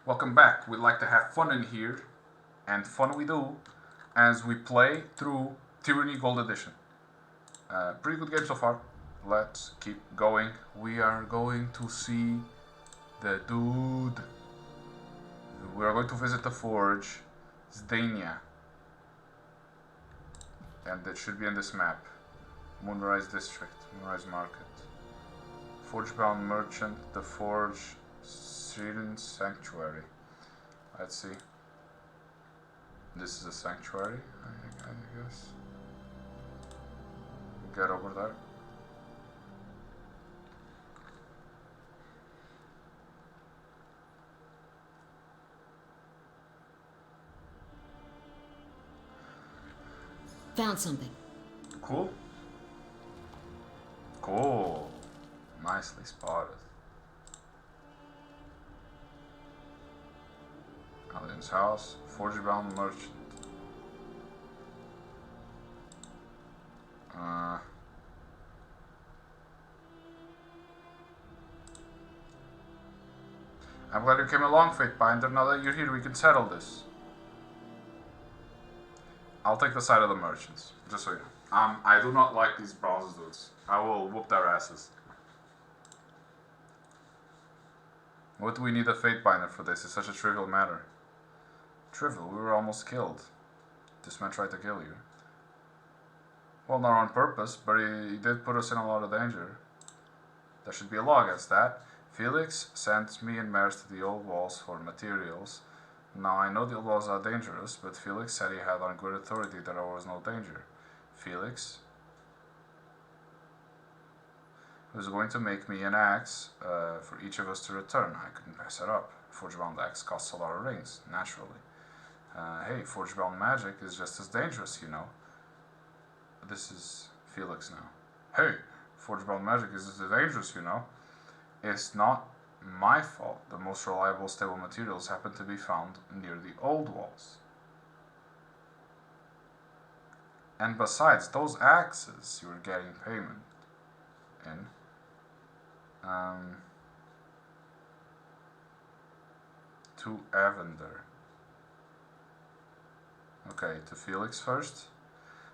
Welcome back. We'd like to have fun in here, and fun we do, as we play through Tyranny Gold Edition. Pretty good game so far. Let's keep going. We are going to see the dude. We are going to visit the forge, Zdania. And it should be in this map. Moonrise District, Moonrise Market. Forge-bound merchant, the forge, Syrian Sanctuary. Let's see. This is a sanctuary, I guess. Get over there. Found something. Cool. Cool. Nicely spotted. Alien's house. Forge-bound merchant. I'm glad you came along, Fatebinder. Now that you're here, we can settle this. I'll take the side of the merchants, just so you know. I do not like these bronze dudes. I will whoop their asses. What do we need a Fatebinder for this? It's such a trivial matter. Trivial? We were almost killed. This man tried to kill you. Well, not on purpose, but he did put us in a lot of danger. There should be a law against that. Felix sent me and Maris to the old walls for materials. Now, I know the old walls are dangerous, but Felix said he had on good authority that there was no danger. Felix was going to make me an axe for each of us to return. I couldn't pass it up. Forge-bound axe costs a lot of rings, naturally. Hey, forge-bound magic is just as dangerous, you know. This is Felix now. Hey, forge-bound magic is as dangerous, you know. It's not my fault. The most reliable, stable materials happen to be found near the old walls. And besides, those axes you were getting payment in, to Evander. Okay, to Felix first.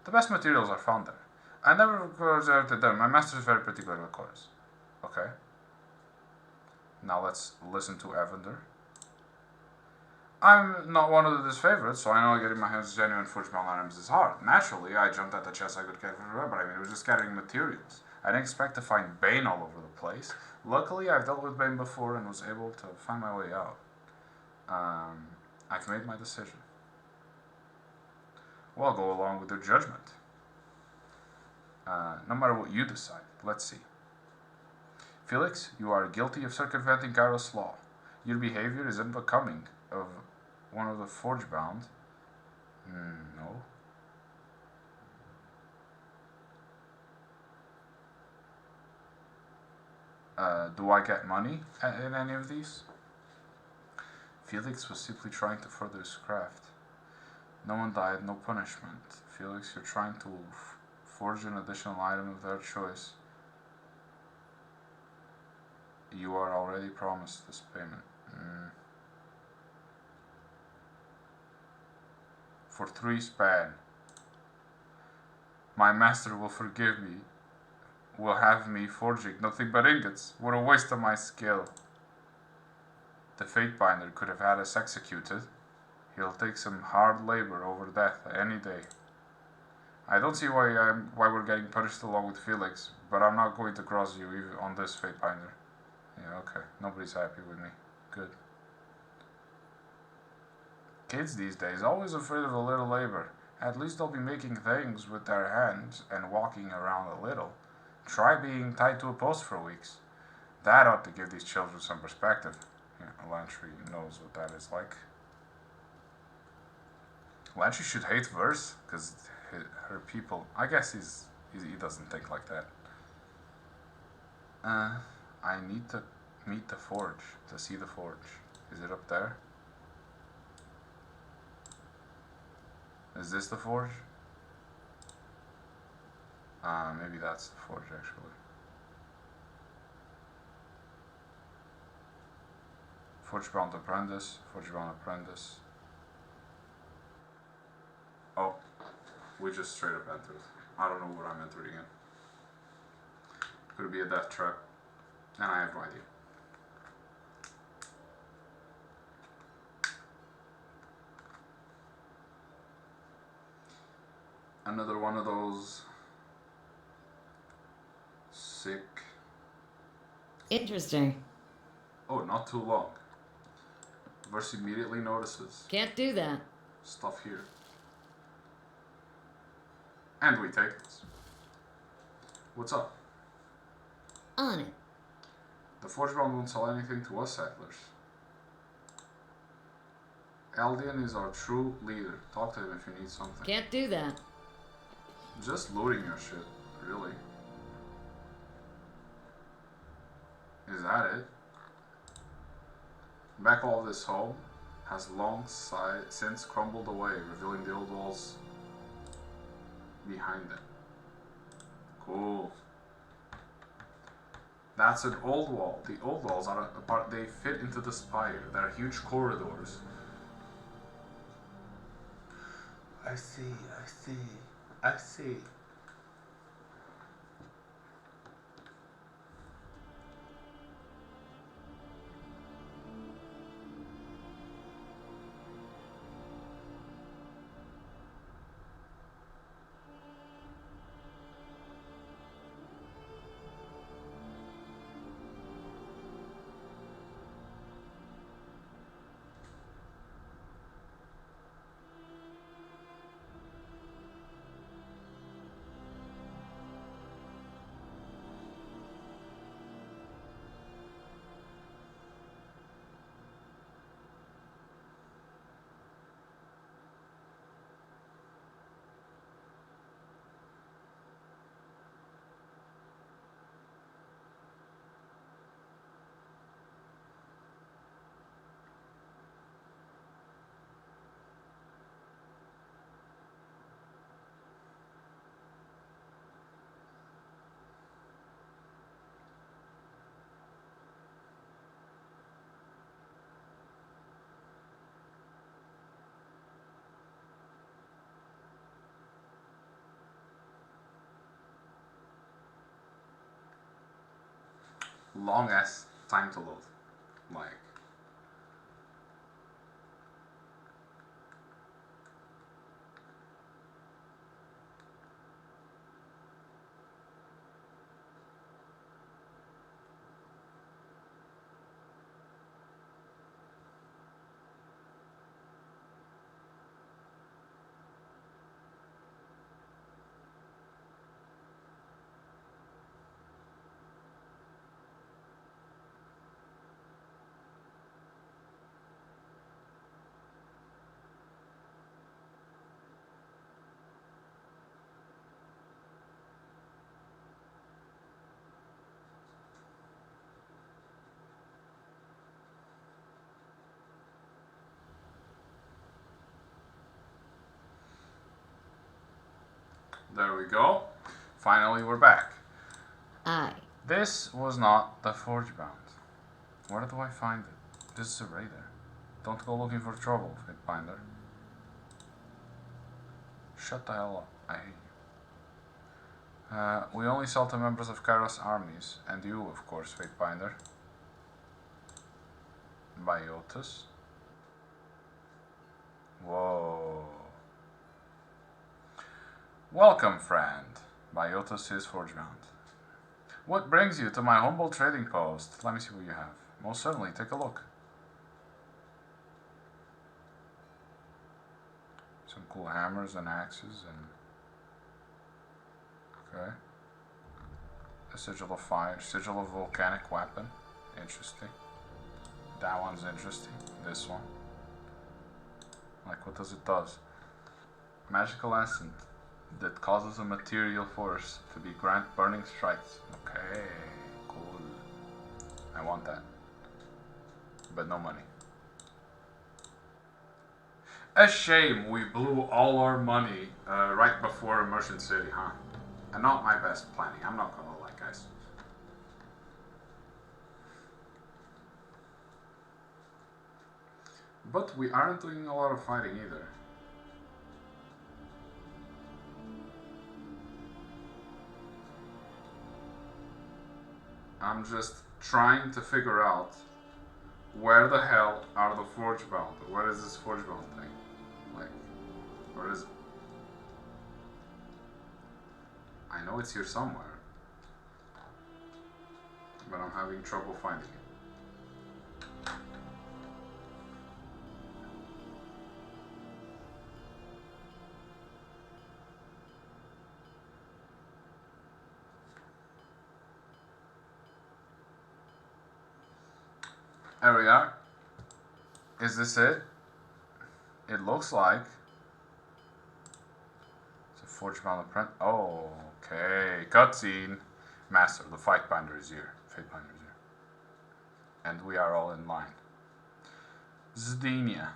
The best materials are found there. I never reserved them. My master is very particular, of course. Okay. Now let's listen to Evander. I'm not one of his favorites, so I know getting my hands on genuine forge-bound items is hard. Naturally, I jumped at the chest I could get from her, but I mean, it was just gathering materials. I didn't expect to find Bane all over the place. Luckily, I've dealt with Bane before and was able to find my way out. I've made my decision. Well, I'll go along with your judgment. No matter what you decide. Let's see. Felix, you are guilty of circumventing Gyros' law. Your behavior is unbecoming of one of the forge-bound. No. Do I get money in any of these? Felix was simply trying to further his craft. No one died, no punishment. Felix, you're trying to forge an additional item of their choice. You are already promised this payment. For 3 span. My master will forgive me. Will have me forging nothing but ingots. What a waste of my skill. The Fatebinder could have had us executed. He'll take some hard labor over death any day. I don't see why we're getting punished along with Felix, but I'm not going to cross you even on this Fatebinder. Yeah, okay. Nobody's happy with me. Good. Kids these days always afraid of a little labor. At least they'll be making things with their hands and walking around a little. Try being tied to a post for weeks. That ought to give these children some perspective. Yeah, Lantry knows what that is like. Lantry should hate Verse, because her people... I guess he doesn't think like that. I need to meet the forge, to see the forge. Is it up there? Is this the forge? Maybe that's the forge, actually. Forge-bound apprentice, forge-bound apprentice. Oh, we just straight up entered. I don't know what I'm entering in. Could be a death trap, and I have no idea. Another one of those sick. Interesting. Oh, not too long. Verse immediately notices. Can't do that. Stuff here. And we take this. What's up? On it. The Forgebound won't sell anything to us settlers. Aldian is our true leader. Talk to him if you need something. Can't do that. Just looting your shit, really. Is that it? Back all this home has long since crumbled away, revealing the old walls behind it. Cool. That's an old wall. The old walls are a part, they fit into the spire. They're huge corridors. I see, I see, I see. Long ass time to load. Like. There we go. Finally, we're back. Aye. This was not the Forgebound. Where do I find it? This is a raider. Don't go looking for trouble, Fitbinder. Shut the hell up. I hate you. We only sell to members of Kairos armies, and you, of course, Fatebinder. Biotus. Whoa. Welcome, friend. Biotus is Forgebound. What brings you to my humble trading post? Let me see what you have. Most certainly, take a look. Some cool hammers and axes and... Okay. A sigil of fire, sigil of volcanic weapon. Interesting. That one's interesting. This one. Like, what does it does? Magical essence that causes a material force to be grant burning strikes. Okay, cool. I want that. But no money. A shame we blew all our money right before Immersion City, huh? And not my best planning, I'm not gonna lie, guys. But we aren't doing a lot of fighting either. I'm just trying to figure out where the hell are the Forge Bound? Where is this Forge Bound thing? Like, where is it? I know it's here somewhere, but I'm having trouble finding it. There we are. Is this it? It looks like it's a Forge Bound apprentice. Oh, okay. Cutscene. Master, the Fight Binder is here. Fate Binder is here. And we are all in line. Zdenia.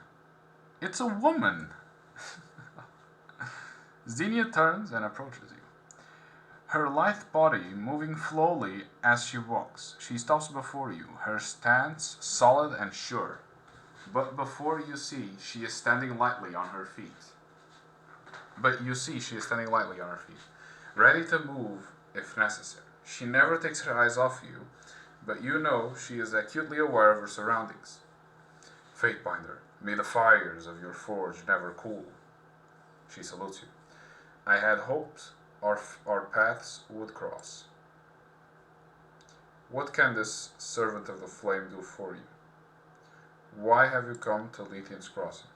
It's a woman. Zdenia turns and approaches you. Her lithe body moving slowly as she walks. She stops before you, her stance solid and sure. But before you see, she is standing lightly on her feet. Ready to move if necessary. She never takes her eyes off you, but you know she is acutely aware of her surroundings. Fatebinder, may the fires of your forge never cool. She salutes you. I had hoped our paths would cross. What can this servant of the flame do for you? Why have you come to Lethian's Crossing?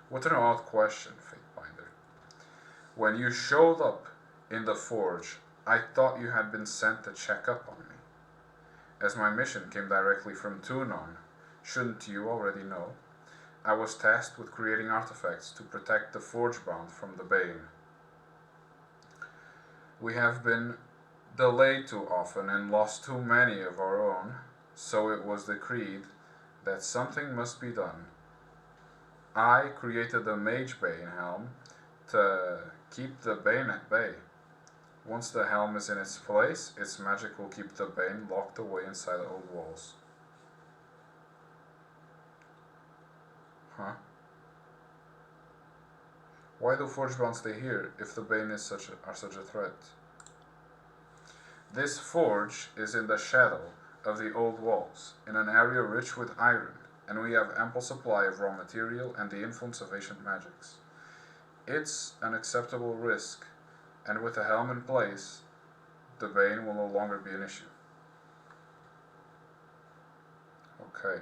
What an odd question, Fatebinder. When you showed up in the forge, I thought you had been sent to check up on me. As my mission came directly from Tunon, shouldn't you already know? I was tasked with creating artifacts to protect the Forgebound from the Bane. We have been delayed too often and lost too many of our own, so it was decreed that something must be done. I created the Mage Bane helm to keep the Bane at bay. Once the helm is in its place, its magic will keep the Bane locked away inside the old walls. Huh? Why do Forgebound stay here if the Bane are such a threat? This forge is in the shadow of the old walls, in an area rich with iron, and we have ample supply of raw material and the influence of ancient magics. It's an acceptable risk, and with the helm in place, the Bane will no longer be an issue. Okay.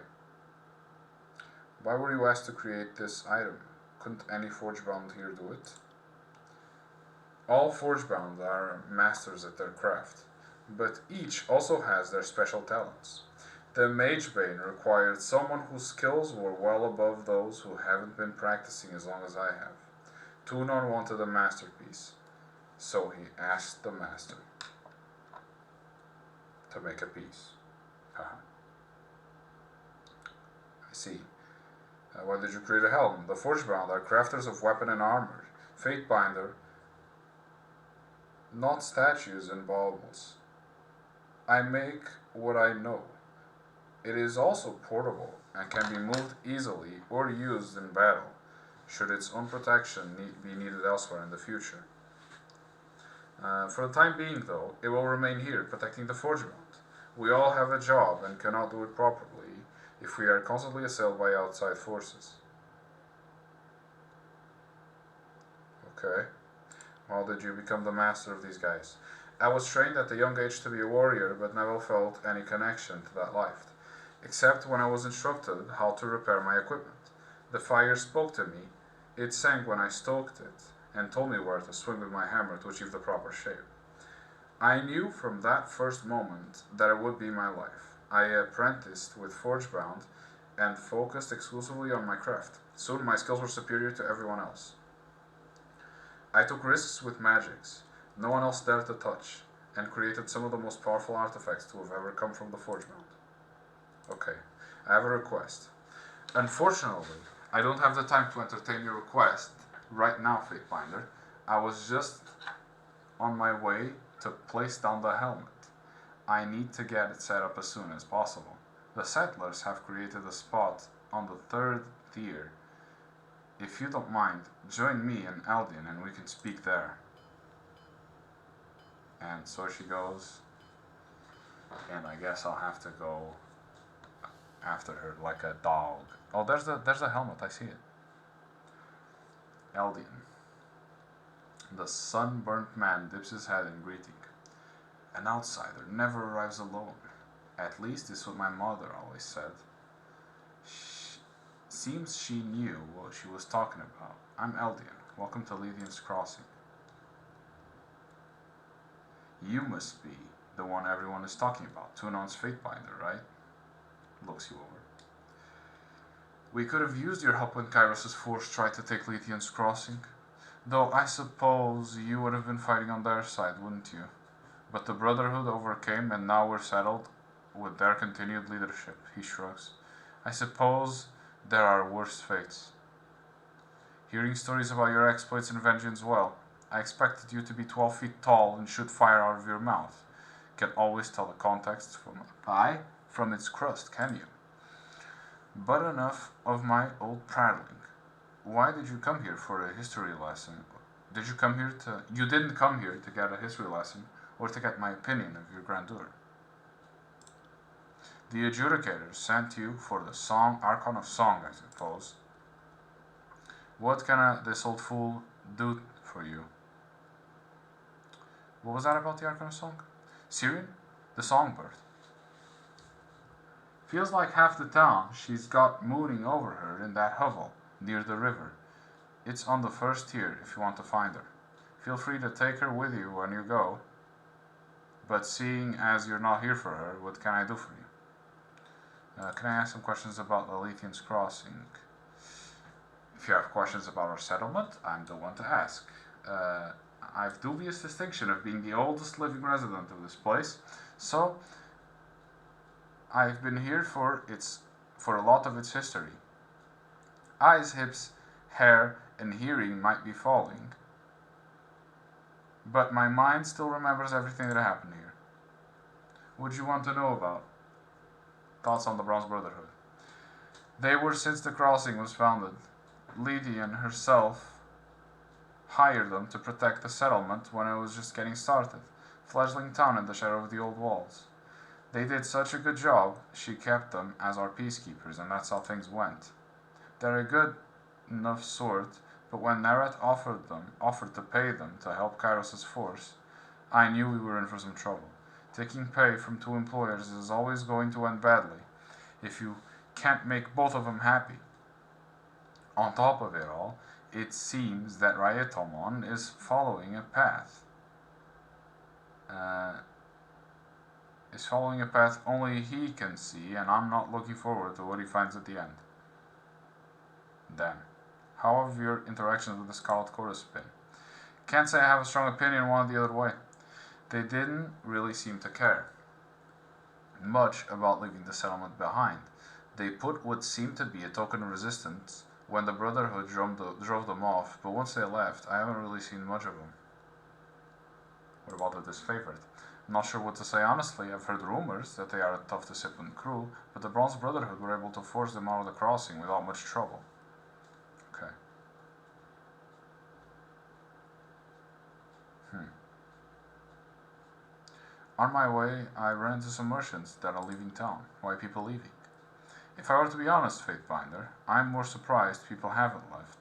Why were you asked to create this item? Couldn't any Forgebound here do it? All Forgebound are masters at their craft, but each also has their special talents. The Mage Bane required someone whose skills were well above those who haven't been practicing as long as I have. Tunon wanted a masterpiece, so he asked the master to make a piece. Haha. I see. Why did you create a helm? The Forgebound are crafters of weapon and armor. Fatebinder, not statues and baubles. I make what I know. It is also portable and can be moved easily or used in battle, should its own protection be needed elsewhere in the future. For the time being, though, it will remain here, protecting the Forgebound. We all have a job and cannot do it properly if we are constantly assailed by outside forces. Okay. How did you become the master of these guys? I was trained at a young age to be a warrior, but never felt any connection to that life, except when I was instructed how to repair my equipment. The fire spoke to me, it sang when I stoked it, and told me where to swing with my hammer to achieve the proper shape. I knew from that first moment that it would be my life. I apprenticed with Forgebound and focused exclusively on my craft. Soon my skills were superior to everyone else. I took risks with magics no one else dared to touch, and created some of the most powerful artifacts to have ever come from the Forgebound. Okay, I have a request. Unfortunately, I don't have the time to entertain your request right now, Fatebinder. I was just on my way to place down the helmet. I need to get it set up as soon as possible. The settlers have created a spot on the third Thier. If you don't mind, join me and Aldian and we can speak there. And so she goes, and I guess I'll have to go after her like a dog. Oh, there's the helmet, I see it. Aldian. The sunburnt man dips his head in greeting. An outsider never arrives alone. At least is what my mother always said. Seems she knew what she was talking about. I'm Eldian. Welcome to Lethian's Crossing. You must be the one everyone is talking about. Tunon's Fatebinder, right? Looks you over. We could have used your help when Kairos' force tried to take Lethian's Crossing. Though I suppose you would have been fighting on their side, wouldn't you? But the Brotherhood overcame and now we're settled with their continued leadership, he shrugs. I suppose there are worse fates. Hearing stories about your exploits and vengeance, well, I expected you to be 12 feet tall and shoot fire out of your mouth. Can always tell the context from a pie from its crust, can you? But enough of my old prattling. Why did you come here for a history lesson? You didn't come here to get a history lesson or to get my opinion of your grandeur. The adjudicators sent you for the Archon of Song, I suppose. What can this old fool do for you? What was that about the Archon of Song? Syrian? The songbird. Feels like half the town she's got mooning over her in that hovel near the river. It's on the first tier if you want to find her. Feel free to take her with you when you go. But seeing as you're not here for her, what can I do for you? Can I ask some questions about the Lethian's Crossing? If you have questions about our settlement, I'm the one to ask. I've dubious distinction of being the oldest living resident of this place, so I've been here for a lot of its history. Eyes, hips, hair, and hearing might be falling, but my mind still remembers everything that happened here. What do you want to know about? Thoughts on the Bronze Brotherhood. They were since the crossing was founded. Lydian herself hired them to protect the settlement when it was just getting started. Fledgling town in the shadow of the old walls. They did such a good job, she kept them as our peacekeepers, and that's how things went. They're a good enough sort, but when Neret offered to pay them to help Kairos' force, I knew we were in for some trouble. Taking pay from two employers is always going to end badly if you can't make both of them happy. On top of it all, it seems that Rayetomon is following a path. Only he can see, and I'm not looking forward to what he finds at the end. Damn. How have your interactions with the Scarlet Chorus been? Can't say I have a strong opinion one or the other way. They didn't really seem to care much about leaving the settlement behind. They put what seemed to be a token of resistance when the Brotherhood drove them off, but once they left, I haven't really seen much of them. What about the disfavored? I'm not sure what to say honestly. I've heard rumors that they are a tough disciplined crew, but the Bronze Brotherhood were able to force them out of the crossing without much trouble. Okay. On my way, I ran into some merchants that are leaving town. Why people leaving? If I were to be honest, Fatebinder, I'm more surprised people haven't left.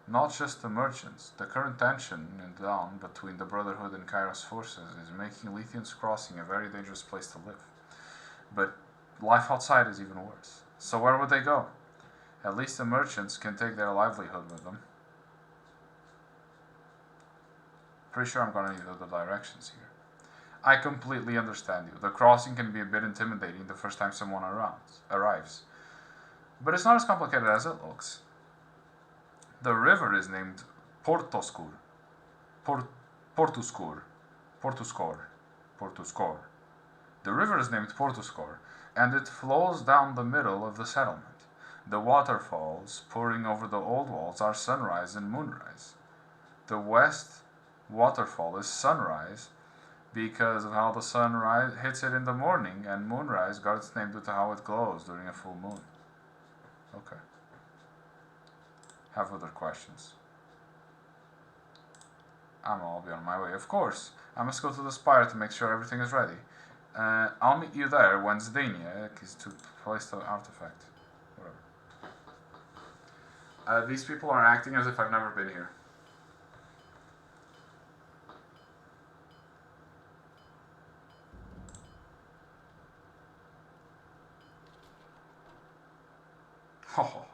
Not just the merchants. The current tension in town between the Brotherhood and Kairos forces is making Lethian's Crossing a very dangerous place to live. But life outside is even worse. So where would they go? At least the merchants can take their livelihood with them. Pretty sure I'm gonna need other directions here. I completely understand you. The crossing can be a bit intimidating the first time someone arrives. But it's not as complicated as it looks. The river is named Portuscor. Portuscor. The river is named Portuscor, and it flows down the middle of the settlement. The waterfalls pouring over the old walls are sunrise and moonrise. The west waterfall is sunrise because of how the sun hits it in the morning, and moonrise got its name due to how it glows during a full moon. have other questions. I'll be on my way, of course. I must go to the spire to make sure everything is ready. I'll meet you there when Zdania is to place the artifact. Whatever. These people are acting as if I've never been here. Ho ho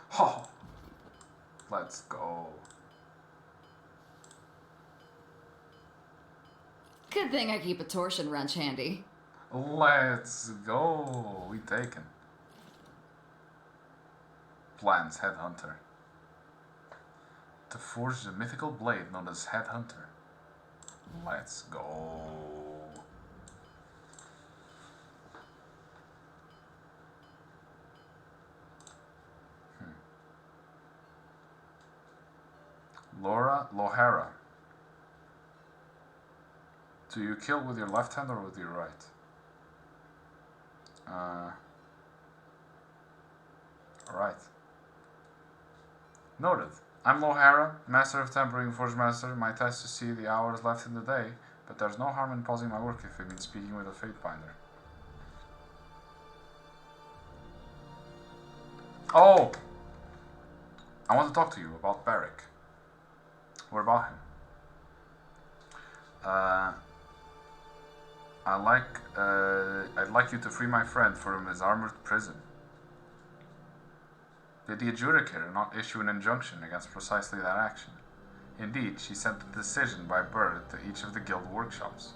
ho. Ho. Let's go. Good thing I keep a torsion wrench handy. Let's go. We taken. Plans, Headhunter. To forge the mythical blade known as Headhunter. Let's go. Laura Lohara. Do you kill with your left hand or with your right? Alright. Noted. I'm Lohara, Master of Tempering Forge Master. My task is to see the hours left in the day, but there's no harm in pausing my work if it means speaking with a Fate Binder. Oh! I want to talk to you about Barrick. What about him? I'd like you to free my friend from his armored prison. Did the adjudicator not issue an injunction against precisely that action? Indeed, she sent the decision by bird to each of the guild workshops.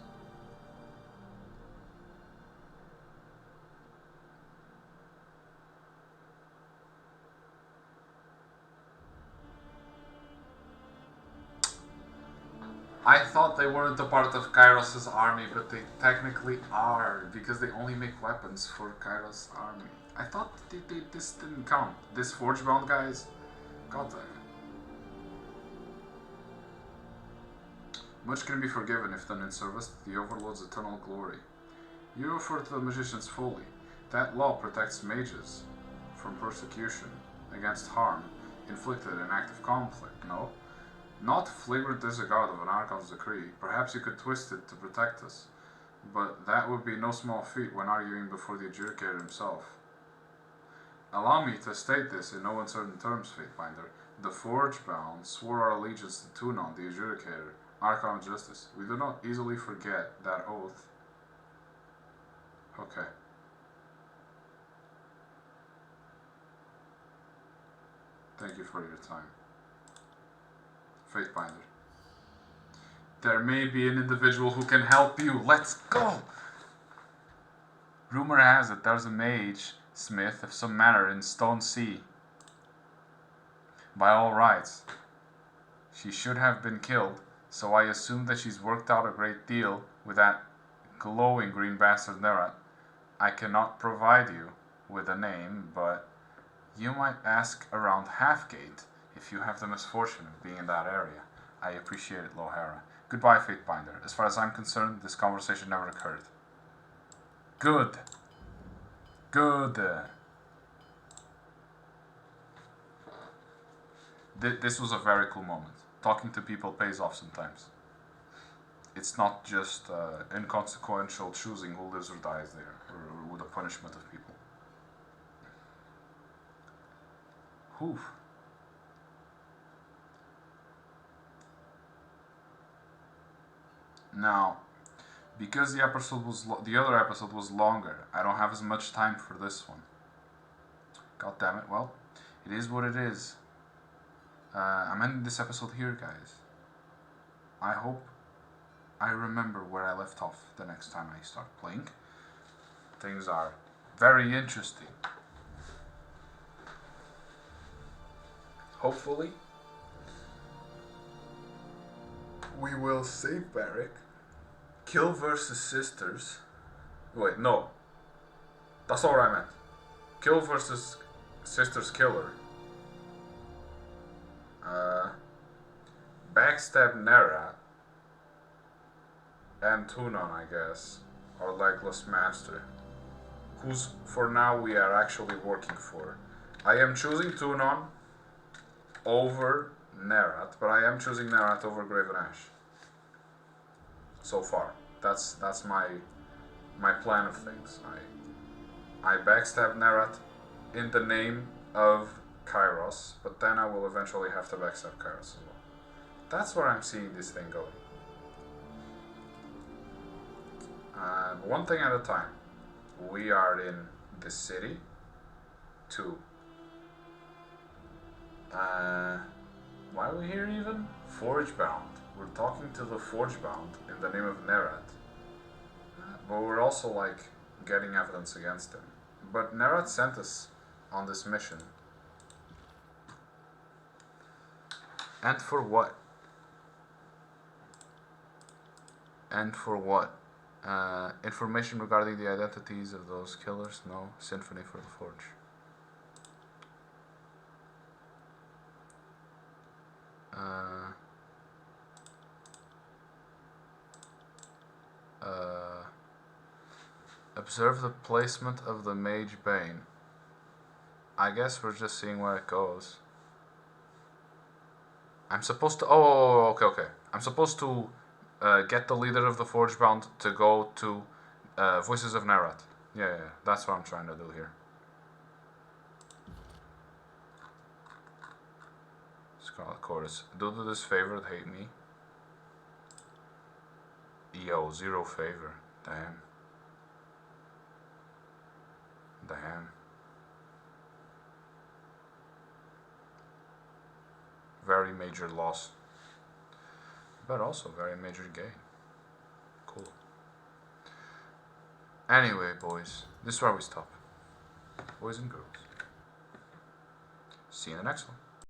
I thought they weren't a part of Kairos' army, but they technically are, because they only make weapons for Kairos' army. I thought this didn't count. This Forgebound guys? God damn. Much can be forgiven if done in service to the Overlord's eternal glory. You refer to the magicians fully. That law protects mages from persecution against harm inflicted in active conflict, no? Not flagrant disregard of an Archon's decree. Perhaps you could twist it to protect us, but that would be no small feat when arguing before the adjudicator himself. Allow me to state this in no uncertain terms, Fatebinder. The Forgebound swore our allegiance to Tunon, the adjudicator, Archon of Justice. We do not easily forget that oath. Okay. Thank you for your time. Fatebinder. There may be an individual who can help you. Let's go! Rumor has it there's a mage smith of some manor in Stone Sea. By all rights, she should have been killed, so I assume that she's worked out a great deal with that glowing green bastard Nerat. I cannot provide you with a name, but you might ask around Halfgate if you have the misfortune of being in that area. I appreciate it, Lohara. Goodbye, Fatebinder. As far as I'm concerned, this conversation never occurred. Good. Good. This was a very cool moment. Talking to people pays off sometimes. It's not just inconsequential choosing who lives or dies there, or the punishment of people. Whew. Now, because the other episode was longer, I don't have as much time for this one. God damn it! Well, it is what it is. I'm ending this episode here, guys. I hope I remember where I left off the next time I start playing. Things are very interesting. Hopefully, we will save Barrick. Kill versus Sisters. Wait, no. That's not what I meant. Kill versus Sisters Killer. Backstab Nera. And Tunon, I guess. Our Legless Master. Who's, for now, we are actually working for. I am choosing Tunon. over Nerat, but I am choosing Nerat over Graven Ash. So far, that's my plan of things. I backstab Nerat in the name of Kairos, but then I will eventually have to backstab Kairos as well. That's where I'm seeing this thing going. One thing at a time. We are in the city. 2. Why are we here even? Forgebound. We're talking to the Forgebound in the name of Nerat. But we're also like getting evidence against him. But Nerat sent us on this mission. And for what? And for what? Information regarding the identities of those killers? No. Symphony for the Forge. Observe the placement of the Mage Bane. I guess we're just seeing where it goes. I'm supposed to... Oh, okay. I'm supposed to get the leader of the Forgebound to go to Voices of Nerat. Yeah, that's what I'm trying to do here. Scarlet Chorus. Do this favor, hate me. Yo, 0 favor. Damn. Very major loss. But also very major gain. Cool. Anyway, boys. This is where we stop. Boys and girls. See you in the next one.